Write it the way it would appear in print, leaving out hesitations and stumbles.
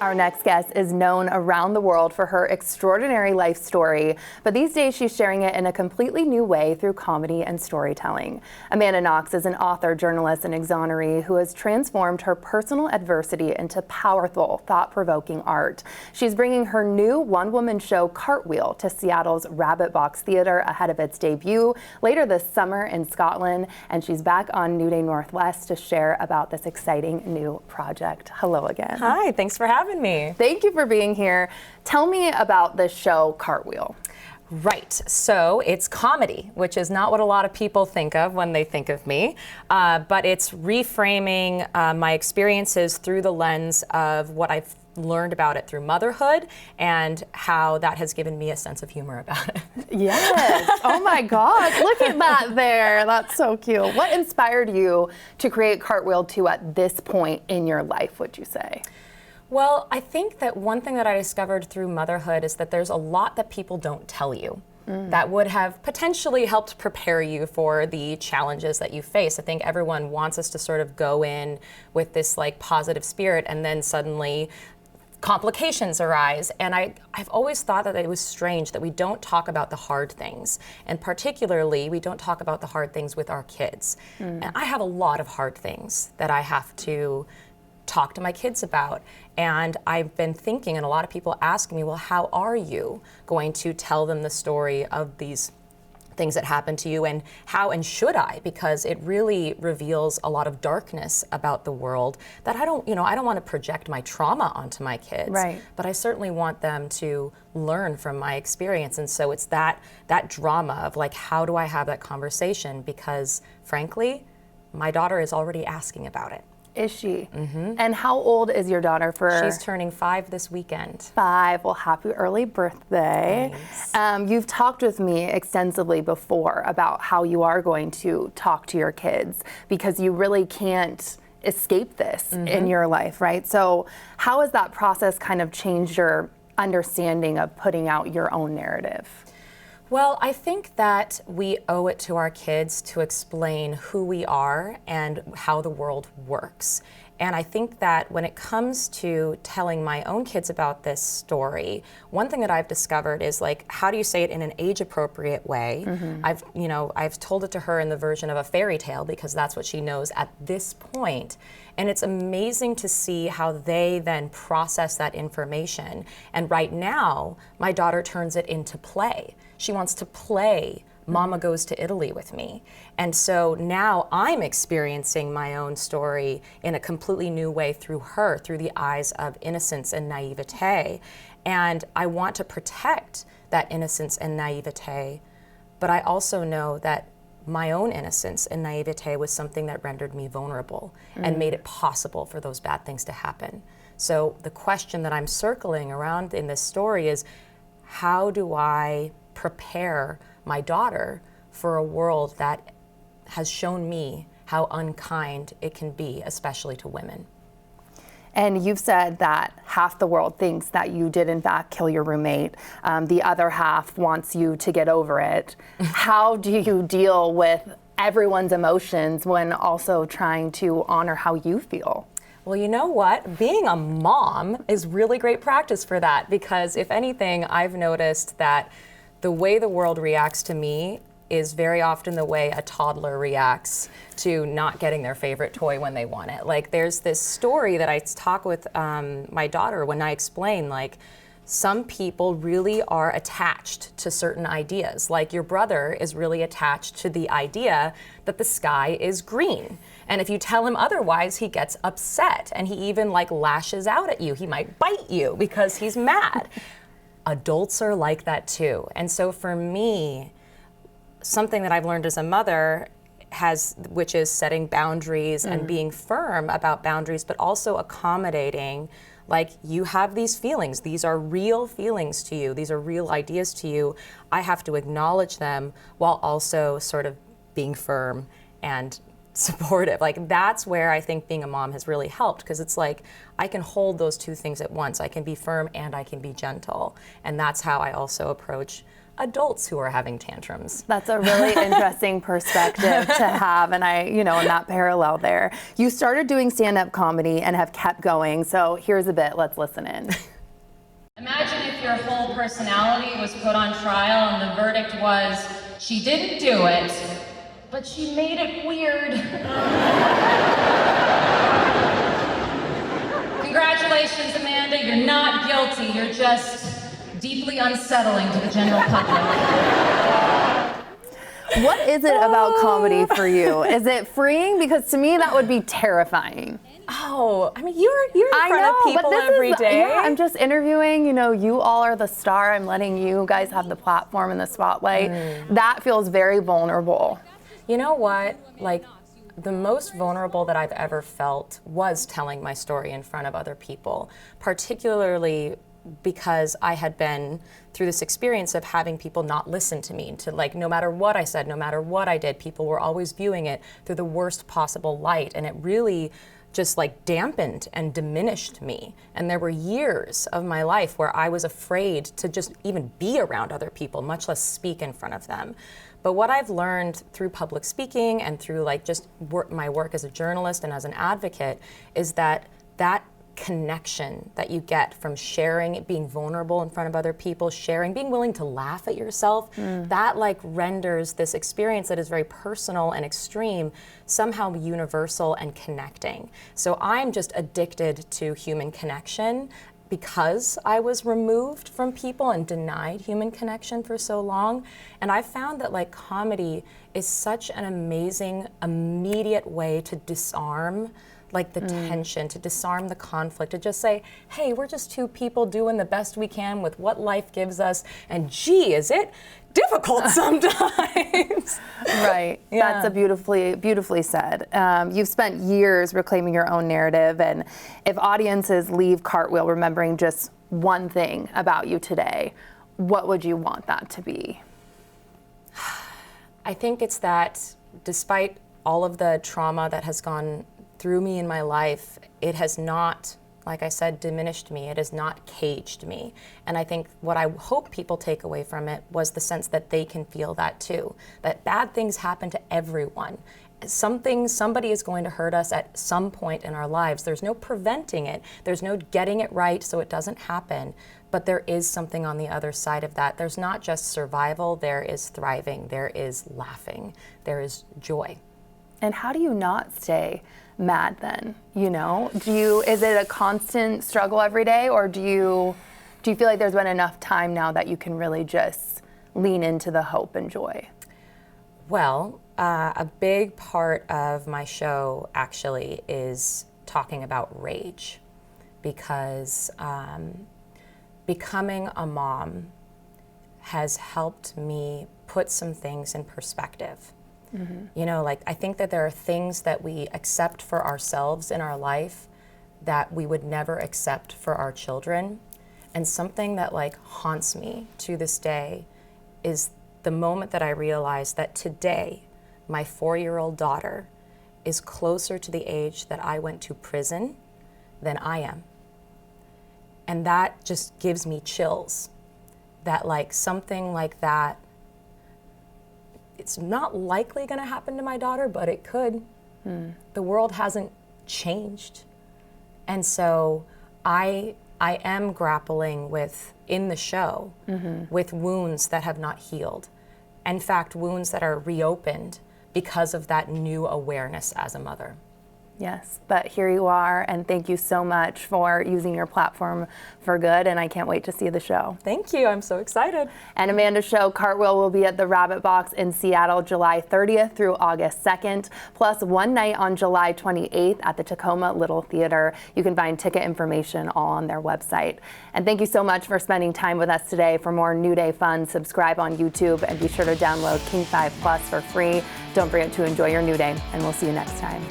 Our next guest is known around the world for her extraordinary life story, but these days she's sharing it in a completely new way through comedy and storytelling. Amanda Knox is an author, journalist, and exoneree who has transformed her personal adversity into powerful, thought-provoking art. She's bringing her new one-woman show, Cartwheel, to Seattle's Rabbit Box Theatre ahead of its debut later this summer in Scotland, and she's back on New Day Northwest to share about this exciting new project. Hello again. Hi, thanks for having me. Thank you for being here. Tell me about this show, Cartwheel. Right, so it's comedy, which is not what a lot of people think of when they think of me, but it's reframing my experiences through the lens of what I've learned about it through motherhood and how that has given me a sense of humor about it. Yes. Oh my gosh, look at that there. That's so cute. What inspired you to create Cartwheel 2 at this point in your life, would you say? Well, I think that one thing that I discovered through motherhood is that there's a lot that people don't tell you that would have potentially helped prepare you for the challenges that you face. I think everyone wants us to sort of go in with this like positive spirit, and then suddenly complications arise. And I've always thought that it was strange that we don't talk about the hard things. And particularly, we don't talk about the hard things with our kids. And I have a lot of hard things that I have to talk to my kids about. And I've been thinking, and a lot of people ask me, well, how are you going to tell them the story of these things that happen to you, and how and should I? Because it really reveals a lot of darkness about the world that I don't want to project my trauma onto my kids, right, but I certainly want them to learn from my experience. And so it's that drama of like, how do I have that conversation? Because frankly, my daughter is already asking about it. Is she? And how old is your daughter? She's turning 5 this weekend. 5. Well, happy early birthday. You've talked with me extensively before about how you are going to talk to your kids because you really can't escape this in your life, right? So how has that process kind of changed your understanding of putting out your own narrative? Well, I think that we owe it to our kids to explain who we are and how the world works. And I think that when it comes to telling my own kids about this story, one thing that I've discovered is like, how do you say it in an age-appropriate way? I've told it to her in the version of a fairy tale because that's what she knows at this point. And it's amazing to see how they then process that information. And right now, my daughter turns it into play. She wants to play Mama Goes to Italy with me. And so now I'm experiencing my own story in a completely new way through her, through the eyes of innocence and naivete. And I want to protect that innocence and naivete, but I also know that my own innocence and naivete was something that rendered me vulnerable and made it possible for those bad things to happen. So the question that I'm circling around in this story is, how do I prepare my daughter for a world that has shown me how unkind it can be, especially to women? And you've said that half the world thinks that you did in fact kill your roommate. The other half wants you to get over it. How do you deal with everyone's emotions when also trying to honor how you feel? Well, you know what? Being a mom is really great practice for that, because if anything, I've noticed that the way the world reacts to me is very often the way a toddler reacts to not getting their favorite toy when they want it. Like, there's this story that I talk with my daughter when I explain, like, some people really are attached to certain ideas. Like, your brother is really attached to the idea that the sky is green. And if you tell him otherwise, he gets upset, and he even like lashes out at you. He might bite you because he's mad. Adults are like that too. And so for me, something that I've learned as a mother which is setting boundaries and being firm about boundaries, but also accommodating, like, you have these feelings. These are real feelings to you. These are real ideas to you. I have to acknowledge them while also sort of being firm and supportive. Like, that's where I think being a mom has really helped, because it's like I can hold those two things at once. I can be firm and I can be gentle. And that's how I also approach adults who are having tantrums. That's a really interesting perspective to have, and in that parallel there. You started doing stand-up comedy and have kept going, so here's a bit, let's listen in. Imagine if your whole personality was put on trial and the verdict was, she didn't do it, but she made it weird. Congratulations, Amanda, you're not guilty, you're just deeply unsettling to the general public. What is it about comedy for you? Is it freeing? Because to me, that would be terrifying. Oh, I mean, you're in front of people every day. Yeah, I'm just interviewing, you all are the star. I'm letting you guys have the platform and the spotlight. That feels very vulnerable. You know what? Like, the most vulnerable that I've ever felt was telling my story in front of other people, particularly because I had been through this experience of having people not listen to me, to no matter what I said, no matter what I did, people were always viewing it through the worst possible light, and it really just dampened and diminished me. And there were years of my life where I was afraid to just even be around other people, much less speak in front of them. But what I've learned through public speaking and through my work as a journalist and as an advocate is that connection that you get from sharing, being vulnerable in front of other people, sharing, being willing to laugh at yourself, that renders this experience that is very personal and extreme somehow universal and connecting. So I'm just addicted to human connection because I was removed from people and denied human connection for so long. And I found that comedy is such an amazing, immediate way to disarm the tension, to disarm the conflict, to just say, hey, we're just two people doing the best we can with what life gives us, and gee, is it difficult sometimes. Right, yeah. That's a beautifully said. You've spent years reclaiming your own narrative, and if audiences leave Cartwheel remembering just one thing about you today, what would you want that to be? I think it's that despite all of the trauma that has gone through me in my life, it has not, like I said, diminished me. It has not caged me. And I think what I hope people take away from it was the sense that they can feel that too, that bad things happen to everyone. Somebody is going to hurt us at some point in our lives. There's no preventing it. There's no getting it right so it doesn't happen. But there is something on the other side of that. There's not just survival, there is thriving, there is laughing, there is joy. And how do you not stay mad then? Is it a constant struggle every day, or do you feel like there's been enough time now that you can really just lean into the hope and joy? Well, a big part of my show actually is talking about rage, because becoming a mom has helped me put some things in perspective. I think that there are things that we accept for ourselves in our life that we would never accept for our children. And something that haunts me to this day is the moment that I realized that today, my 4-year-old daughter is closer to the age that I went to prison than I am. And that just gives me chills, that something like that, it's not likely going to happen to my daughter, but it could. The world hasn't changed. And so I am grappling with, in the show, with wounds that have not healed. In fact, wounds that are reopened because of that new awareness as a mother. Yes, but here you are, and thank you so much for using your platform for good, and I can't wait to see the show. Thank you, I'm so excited. And Amanda's show, Cartwheel, will be at the Rabbit Box in Seattle, July 30th through August 2nd, plus one night on July 28th at the Tacoma Little Theater. You can find ticket information all on their website. And thank you so much for spending time with us today. For more New Day fun, subscribe on YouTube, and be sure to download King 5 Plus for free. Don't forget to enjoy your new day, and we'll see you next time.